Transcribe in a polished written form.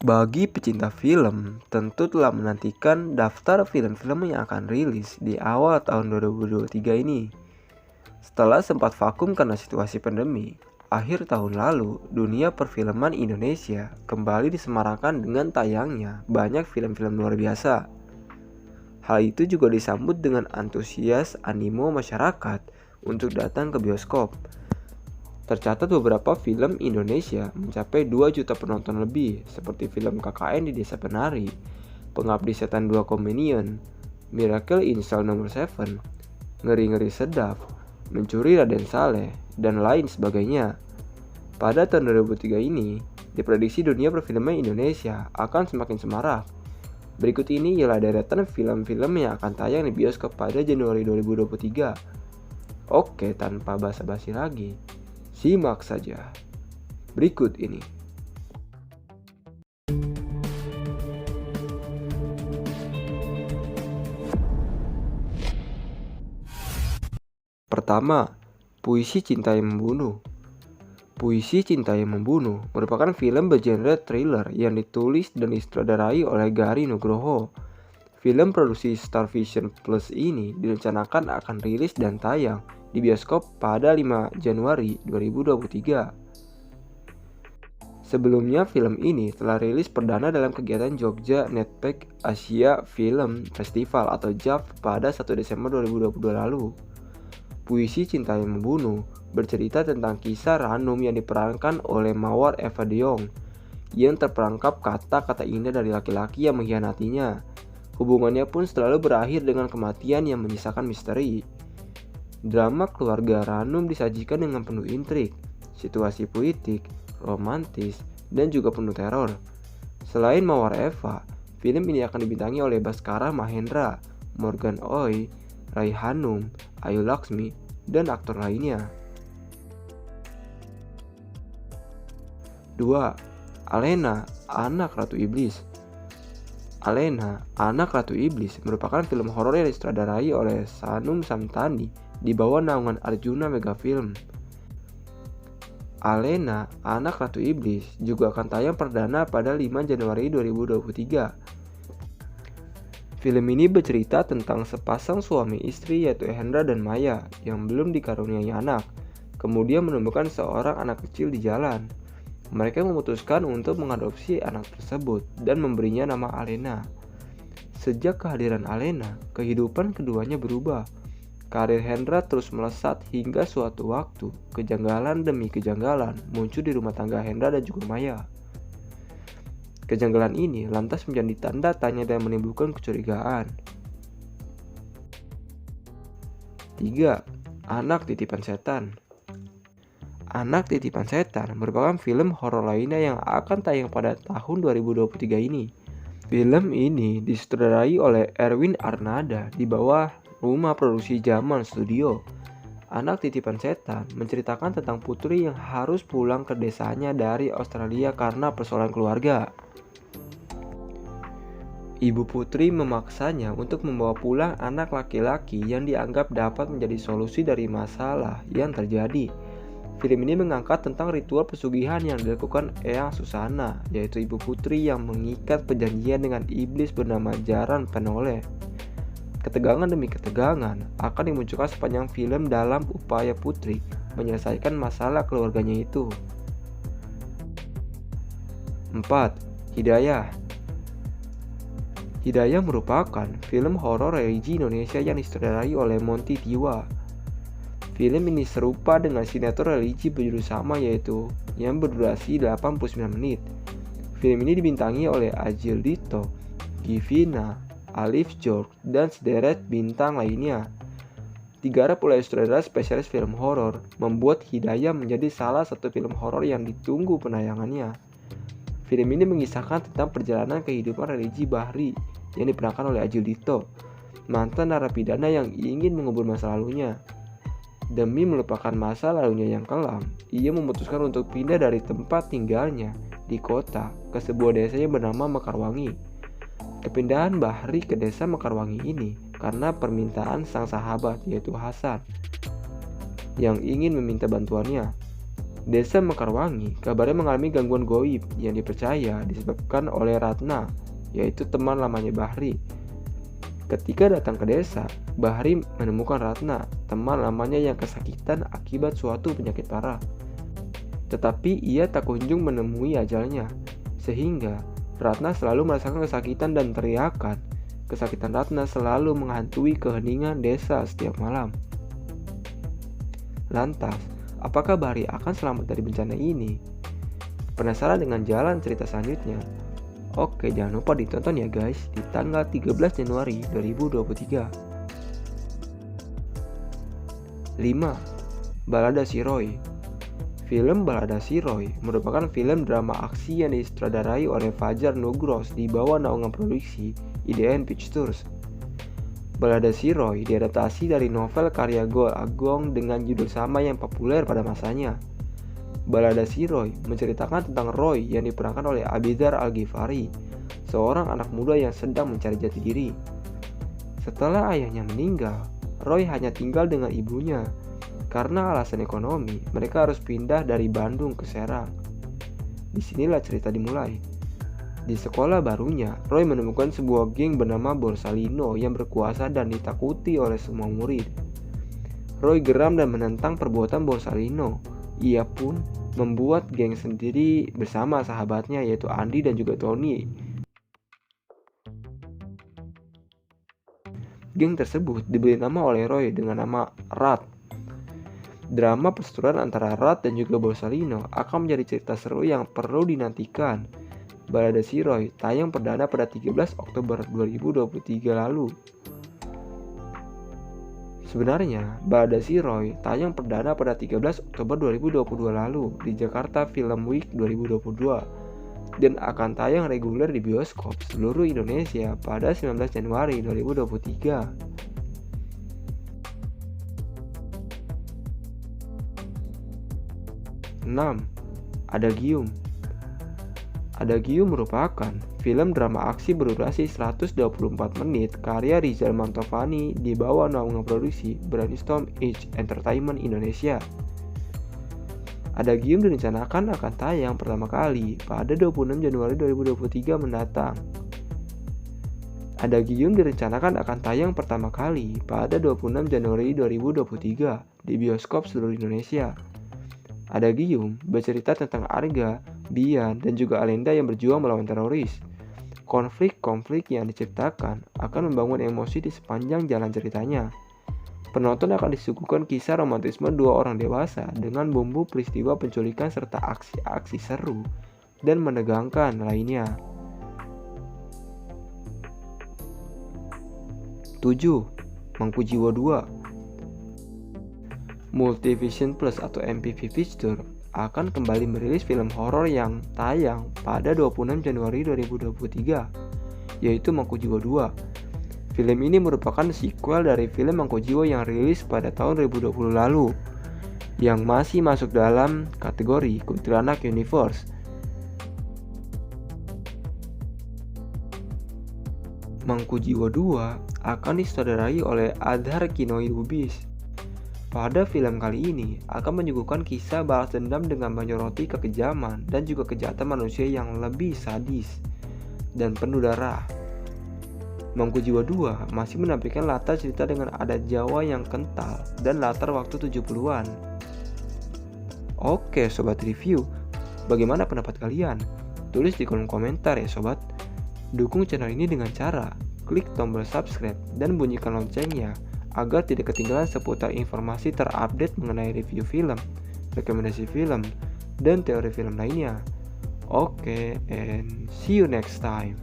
Bagi pecinta film, tentu telah menantikan daftar film-film yang akan rilis di awal tahun 2023 ini. Setelah sempat vakum karena situasi pandemi, akhir tahun lalu dunia perfilman Indonesia kembali disemarakan dengan tayangnya banyak film-film luar biasa. Hal itu juga disambut dengan antusias animo masyarakat untuk datang ke bioskop. Tercatat beberapa film Indonesia mencapai 2 juta penonton lebih, seperti film KKN di Desa Penari, Pengabdi Setan 2 Komedian, Miracle in Cell No. 7, Ngeri-Ngeri Sedap, Mencuri Raden Saleh, dan lain sebagainya. Pada tahun 2003 ini, diprediksi dunia perfilman Indonesia akan semakin semarak. Berikut ini ialah deretan film-film yang akan tayang di bioskop pada Januari 2023. Oke, tanpa basa-basi lagi, simak saja berikut ini. Pertama, Puisi Cinta yang Membunuh. Puisi Cinta yang Membunuh merupakan film bergenre thriller yang ditulis dan disutradarai oleh Gary Nugroho. Film produksi Starvision Plus ini direncanakan akan rilis dan tayang di bioskop pada 5 Januari 2023. Sebelumnya film ini telah rilis perdana dalam kegiatan Jogja Netpack Asia Film Festival atau JAF pada 1 Desember 2022 lalu. Puisi Cinta yang Membunuh bercerita tentang kisah Ranum yang diperankan oleh Mawar Eva Deong yang terperangkap kata-kata indah dari laki-laki yang mengkhianatinya. Hubungannya pun selalu berakhir dengan kematian yang menyisakan misteri. Drama keluarga Ranum disajikan dengan penuh intrik, situasi puitik, romantis, dan juga penuh teror. Selain Mawar Eva, film ini akan dibintangi oleh Baskara Mahendra, Morgan Oey, Rai Hanum, Ayu Laksmi, dan aktor lainnya. 2. Alena, Anak Ratu Iblis. Alena, Anak Ratu Iblis merupakan film horor yang disutradarai oleh Sanum Samtani di bawah naungan Arjuna Mega Film. Alena, Anak Ratu Iblis juga akan tayang perdana pada 5 Januari 2023. Film ini bercerita tentang sepasang suami istri yaitu Hendra dan Maya yang belum dikaruniai anak, kemudian menemukan seorang anak kecil di jalan. Mereka memutuskan untuk mengadopsi anak tersebut dan memberinya nama Alena. Sejak kehadiran Alena, kehidupan keduanya berubah. Karir Hendra terus melesat hingga suatu waktu kejanggalan demi kejanggalan muncul di rumah tangga Hendra dan juga Maya. Kejanggalan ini lantas menjadi tanda tanya dan menimbulkan kecurigaan. 3. Anak Titipan Setan. Anak Titipan Setan merupakan film horor lainnya yang akan tayang pada tahun 2023 ini. Film ini disutradarai oleh Erwin Arnada di bawah Rumah Produksi Zaman Studio. Anak Titipan Setan menceritakan tentang putri yang harus pulang ke desanya dari Australia karena persoalan keluarga. Ibu putri memaksanya untuk membawa pulang anak laki-laki yang dianggap dapat menjadi solusi dari masalah yang terjadi. Film ini mengangkat tentang ritual pesugihan yang dilakukan Eyang Susana, yaitu ibu putri yang mengikat perjanjian dengan iblis bernama Jaran Penoleh. Ketegangan demi ketegangan akan dimunculkan sepanjang film dalam upaya putri menyelesaikan masalah keluarganya itu. 4. Hidayah. Hidayah merupakan film horor religi Indonesia yang disutradarai oleh Monty Tiwa. Film ini serupa dengan sinetron religi berjudul sama yaitu yang berdurasi 89 menit. Film ini dibintangi oleh Ajil Dito, Givina, Alif George, dan sederet bintang lainnya. Digarap oleh sutradara spesialis film horor, membuat Hidayah menjadi salah satu film horor yang ditunggu penayangannya. Film ini mengisahkan tentang perjalanan kehidupan religi Bahri yang diperankan oleh Ajil Dito, mantan narapidana yang ingin mengubur masa lalunya. Demi melupakan masa lalunya yang kelam, ia memutuskan untuk pindah dari tempat tinggalnya di kota ke sebuah desa yang bernama Mekarwangi. Kepindahan Bahri ke desa Mekarwangi ini karena permintaan sang sahabat yaitu Hasan yang ingin meminta bantuannya. Desa Mekarwangi kabarnya mengalami gangguan goib yang dipercaya disebabkan oleh Ratna, yaitu teman lamanya Bahri. Ketika datang ke desa, Bahri menemukan Ratna, teman lamanya yang kesakitan akibat suatu penyakit parah. Tetapi ia tak kunjung menemui ajalnya, sehingga Ratna selalu merasakan kesakitan dan teriakan. Kesakitan Ratna selalu menghantui keheningan desa setiap malam. Lantas, apakah Bahri akan selamat dari bencana ini? Penasaran dengan jalan cerita selanjutnya? Oke, jangan lupa ditonton ya guys di tanggal 13 Januari 2023. 5. Balada Si Roy. Film Balada Si Roy merupakan film drama aksi yang disutradarai oleh Fajar Nugros di bawah naungan produksi IDN Pictures. Balada Si Roy diadaptasi dari novel karya Gol Agong dengan judul sama yang populer pada masanya. Balada Si Roy menceritakan tentang Roy yang diperankan oleh Abizar Al-Ghifari, seorang anak muda yang sedang mencari jati diri. Setelah ayahnya meninggal, Roy hanya tinggal dengan ibunya. Karena alasan ekonomi, mereka harus pindah dari Bandung ke Serang. Disinilah cerita dimulai. Di sekolah barunya, Roy menemukan sebuah geng bernama Borsalino yang berkuasa dan ditakuti oleh semua murid. Roy geram dan menentang perbuatan Borsalino. Ia pun membuat geng sendiri bersama sahabatnya yaitu Andi dan juga Tony. Geng tersebut diberi nama oleh Roy dengan nama Rat. Drama perseteruan antara Rat dan juga Borsalino akan menjadi cerita seru yang perlu dinantikan. Balada Si Roy tayang perdana pada 13 Oktober 2023 lalu. Sebenarnya, Balada Si Roy tayang perdana pada 13 Oktober 2022 lalu di Jakarta Film Week 2022 dan akan tayang reguler di bioskop seluruh Indonesia pada 19 Januari 2023. 6. Adagium. Adagium merupakan film drama aksi berdurasi 124 menit karya Rizal Mantovani di bawah naungan produksi Brainstorm Edge Entertainment Indonesia. Adagium direncanakan akan tayang pertama kali pada 26 Januari 2023 mendatang. Adagium direncanakan akan tayang pertama kali pada 26 Januari 2023 di bioskop seluruh Indonesia. Adagium bercerita tentang Arga, Bian, dan juga Alenda yang berjuang melawan teroris. Konflik-konflik yang diciptakan akan membangun emosi di sepanjang jalan ceritanya. Penonton akan disuguhkan kisah romantisme dua orang dewasa dengan bumbu peristiwa penculikan serta aksi-aksi seru dan menegangkan lainnya. 7. Mangku Jiwo 2. Multivision Plus atau MPV Picture akan kembali merilis film horor yang tayang pada 26 Januari 2023, yaitu Mangku Jiwo 2. Film ini merupakan sequel dari film Mangku Jiwo yang rilis pada tahun 2020 lalu, yang masih masuk dalam kategori Kuntilanak Universe. Mangku Jiwo 2 akan disutradarai oleh Adhar Kinoy Lubis. Pada film kali ini akan menyuguhkan kisah balas dendam dengan menyoroti kekejaman dan juga kejahatan manusia yang lebih sadis dan penuh darah. Mangku Jiwo 2 masih menampilkan latar cerita dengan adat Jawa yang kental dan latar waktu 70-an. Oke sobat review, bagaimana pendapat kalian? Tulis di kolom komentar ya sobat. Dukung channel ini dengan cara klik tombol subscribe dan bunyikan loncengnya agar tidak ketinggalan seputar informasi terupdate mengenai review film, rekomendasi film, dan teori film lainnya. Oke, and see you next time.